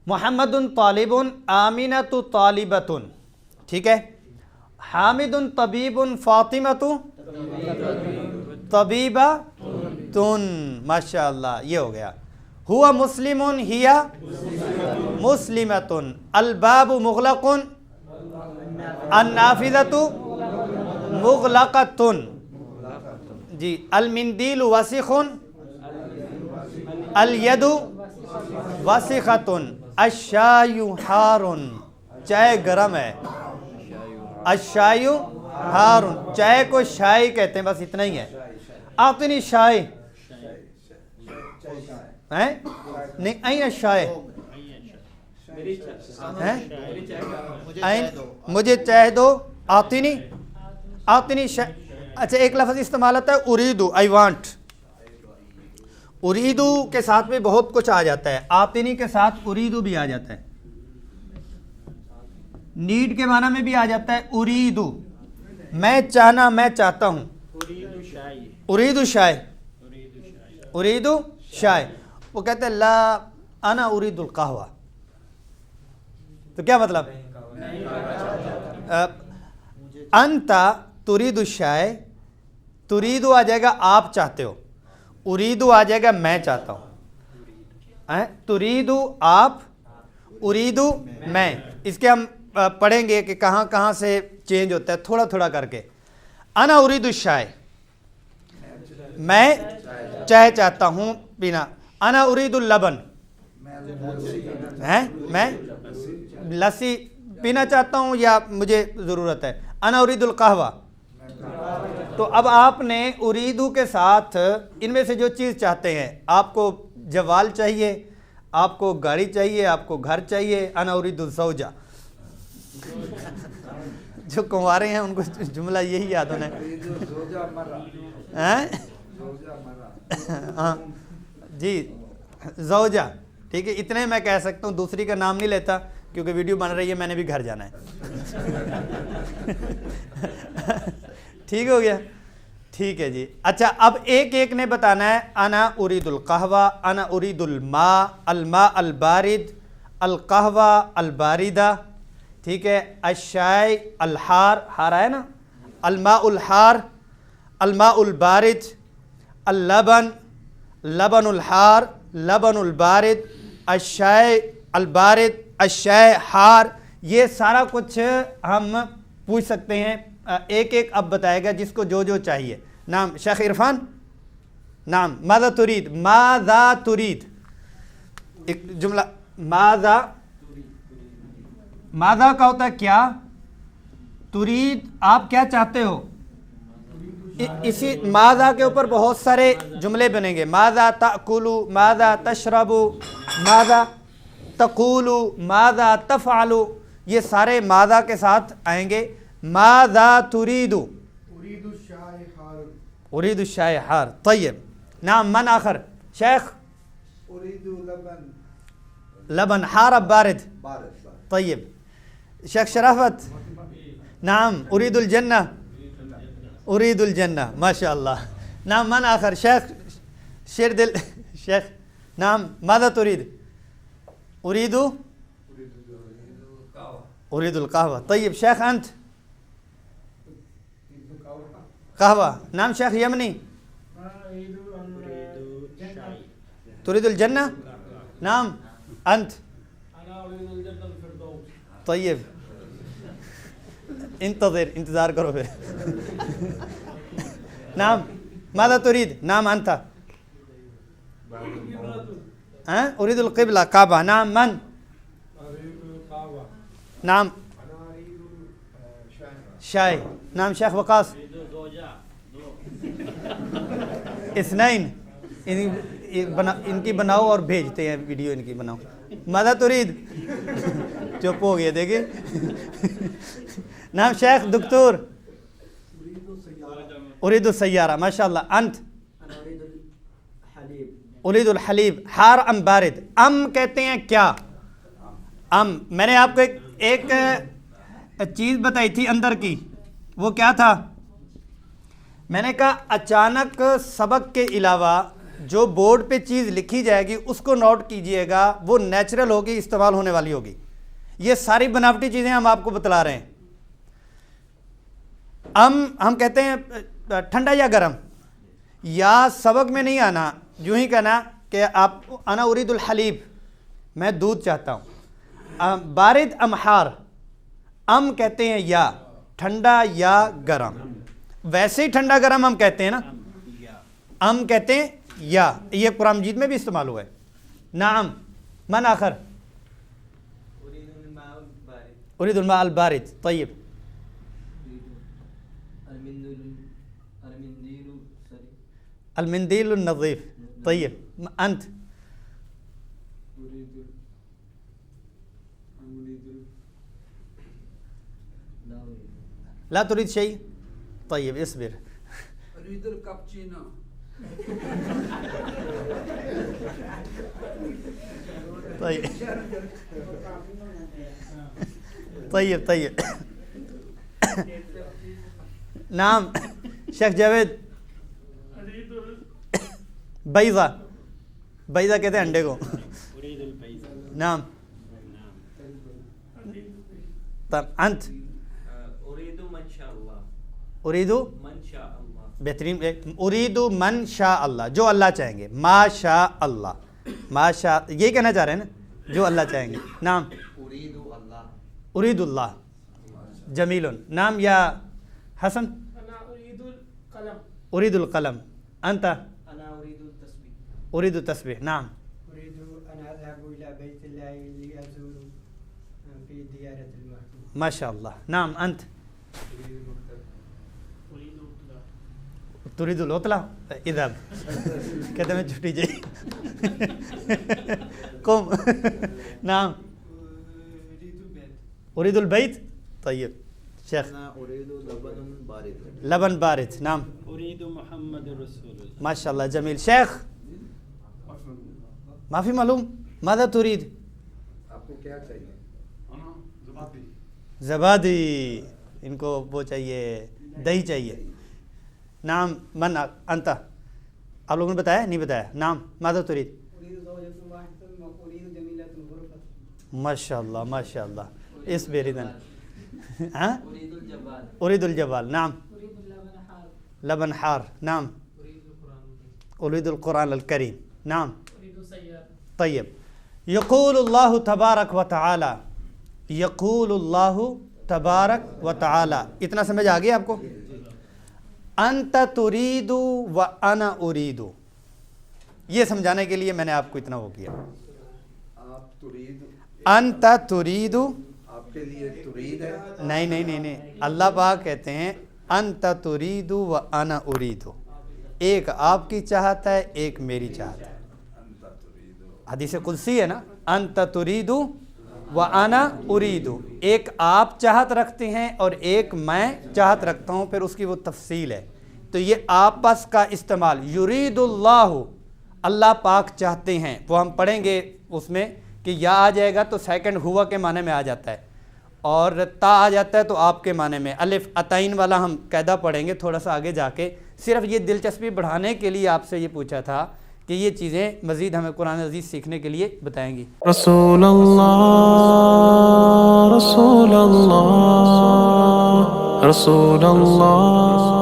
محمد طالب آمینۃ طالبۃ، ٹھیک ہے. حامد طبیب فاطمۃ طبیبۃ، ماشاء اللہ یہ ہو گیا. ہوا مسلم ہی مسلمۃ، الباب مغلق النافذۃ مغلقۃ، جی. المندیل وسخ الید وسخۃ، الشائی حار، چائے گرم ہے. الشائی حار، چائے کو شائی کہتے ہیں، بس اتنا ہی ہے. اعطنی شائی ہیں نہیں، این شائے مجھے چائے دو. آتنی، آتنی شائے. اچھا ایک لفظ استعمال ہوتا ہے اریدو، آئی وانٹ. اریدو کے ساتھ بھی بہت کچھ آ جاتا ہے، آتنی کے ساتھ اریدو بھی آ جاتا ہے. نیڈ کے معنی میں بھی آ جاتا ہے اریدو، میں چاہنا، میں چاہتا ہوں. اریدو شائے، اریدو شائے. وہ کہتے ہیں لا انا ارید القہوہ، تو کیا مطلب؟ انتا ترید الشائے، تریدو آ جائے گا آپ چاہتے ہو، اریدو آ جائے گا میں چاہتا ہوں. تریدو آپ، اریدو میں. اس کے ہم پڑھیں گے کہ کہاں کہاں سے چینج ہوتا ہے تھوڑا تھوڑا کر کے. انا ارید الشائے، میں چائے چاہتا ہوں پینا. انا ارید اللبن، میں لسی پینا چاہتا ہوں یا مجھے ضرورت ہے. انا ارید القہوہ. تو اب آپ نے اریدو کے ساتھ ان میں سے جو چیز چاہتے ہیں، آپ کو جوال چاہیے، آپ کو گاڑی چاہیے، آپ کو گھر چاہیے. انا ارید الزوجہ. جو کنوارے ہیں ان کو جملہ یہی یاد ہونا ہے. ہاں جی، زوجہ، ٹھیک ہے. اتنے میں کہہ سکتا ہوں، دوسری کا نام نہیں لیتا کیونکہ ویڈیو بن رہی ہے، میں نے بھی گھر جانا ہے. ٹھیک ہو گیا، ٹھیک ہے جی. اچھا اب ایک ایک نے بتانا ہے. انا ارید القہوہ، انا ارید الماء، الماء البارد، القہوہ الباردہ، ٹھیک ہے. الشائی الحار، حار ہے نا. الماء الحار، الماء البارد، اللبن، لبن الحار، لبن البارد، الشائی البارد، الشائی حار. یہ سارا کچھ ہم پوچھ سکتے ہیں. ایک ایک اب بتائے گا جس کو جو جو چاہیے. نام شیخ عرفان، نام. ماذا ترید، ماذا ترید. ایک جملہ ماذا، ماذا کا ہوتا ہے کیا، ترید آپ کیا چاہتے ہو. اسی ماذا کے اوپر بہت سارے جملے بنیں گے. ماذا تأکلو، ماذا تشربو، ماذا تقولو، ماذا تفعلو. یہ سارے ماذا کے ساتھ آئیں گے. ماذا تریدو، ارید الشائی حار، ارید الشائی حار. طیب. نعم من آخر شیخ. ارید لبن، لبن حار بارد. طیب. شیخ شرافت. نعم ارید الجنہ، ارید الجنہ. ماشاء اللہ. نعم من آخر شیخ شیر دل شیخ. نعم ماذا ترید. ارید ارید القهوة. طيب شيخ أنت. قهوة. نعم شيخ يمني. تريد الجنة. نعم أنت. أنا أريد الجنة الفردوس. طيب انتظار کرو پھر. نعم ماذا تريد. نعم أنت. أريد القبلة كعبة. نعم من. نعم شاي. نعم شيخ وقاص. اثنين. ان کی بناؤ اور بھیجتے ہیں ویڈیو ان کی بناؤ. ماذا تريد. چپ ہو گیا دیکھیں. نعم شیخ دکتور. اريد السيارة. ما شاء الله. انت. اريد الحليب. حار ام بارد. ام کہتے ہیں کیا. ام میں نے آپ کو ایک چیز بتائی تھی اندر کی. وہ کیا تھا. میں نے کہا اچانک سبق کے علاوہ جو بورڈ پہ چیز لکھی جائے گی اس کو نوٹ کیجئے گا، وہ نیچرل ہوگی، استعمال ہونے والی ہوگی. یہ ساری بناوٹی چیزیں ہم آپ کو بتلا رہے ہیں. ہم کہتے ہیں ٹھنڈا یا گرم، یا سبق میں نہیں آنا، یوں ہی کہنا کہ آپ انا ارید الحلیب، میں دودھ چاہتا ہوں. بارد ام حار، کہتے ہیں یا ٹھنڈا یا گرم، ویسے ہی ٹھنڈا گرم ہم کہتے ہیں نا، کہتے ہیں یا. یہ قرآن مجید میں بھی استعمال ہوا ہے. نعم. من آخر؟ اريد الماء البارد. طيب. المنديل النظيف. طيب. أنت؟ لا تريد شيء؟ طيب اصبر. أريد الكابتشينو. طيب طيب طيب. نعم شیخ جاوید. بیضہ، بیضہ کہتے ہیں انڈے کو. نعم. طب انت؟ اريد من شاء اللہ. بہترین. اريد من شاء اللہ، جو اللہ چاہیں گے. ما شاء اللہ، ما شاء، یہی کہنا چاہ رہے ہیں نا، جو اللہ چاہیں گے. نعم. اريد اللہ. جمیل. نام یا حسن؟ اريد القلم. انت؟ اريد التسبيح. نعم. اريد ان اذهب الى بيت الله لازور في زيارة المحبوب. ما شاء الله. نعم. انت؟ تريد العطلة. اذهب. کہتے میں چھٹی جائے. قم. نعم. اريد البيت. طيب شيخ. اريد لبن بارد. لبن بارد. نعم. اريد محمد رسول الله. ما شاء الله. جميل. شيخ ما في معلوم ماذا تريد؟ آپ کو کیا چاہیے؟ زبادی. ان کو وہ چاہیے، دہی چاہیے. نام. من انت؟ آپ لوگوں نے بتایا نہیں بتایا؟ نام. ماذا تريد؟ ماشاء اللہ ماشاء اللہ. اس بیریدن. ہاں. اريد الجبال. نعم. لبن حار. نعم. اريد القرآن الكريم. نعم. طيب. يقول الله تبارك وتعالى، يقول الله تبارك وتعالى. اتنا سمجھ آ گیا آپ کو؟ انت تريد وانا اريد، یہ سمجھانے کے لیے میں نے آپ کو اتنا وہ کیا. آپ ترید، انت تريد، آپ کے لیے ترید ہے. نہیں نہیں نہیں نہیں، اللہ پاک کہتے ہیں انت تريد وانا اريد. ایک آپ کی چاہت ہے، ایک میری چاہت ہے. حدیث قدسی ہے نا، انت تريد وانا اريد. ایک آپ چاہت رکھتے ہیں اور ایک میں چاہت رکھتا ہوں، پھر اس کی وہ تفصیل ہے. تو یہ آپس کا استعمال. یرید اللہ، اللہ پاک چاہتے ہیں، وہ ہم پڑھیں گے اس میں کہ یا آ جائے گا تو سیکنڈ ہوا کے معنی میں آ جاتا ہے، اور تا آ جاتا ہے تو آپ کے معنی میں. الف عطین والا ہم قاعدہ پڑھیں گے تھوڑا سا آگے جا کے. صرف یہ دلچسپی بڑھانے کے لیے آپ سے یہ پوچھا تھا کہ یہ چیزیں مزید ہمیں قرآن عزیز سیکھنے کے لیے بتائیں گی. رسول اللہ، رسول اللہ، رسول اللہ.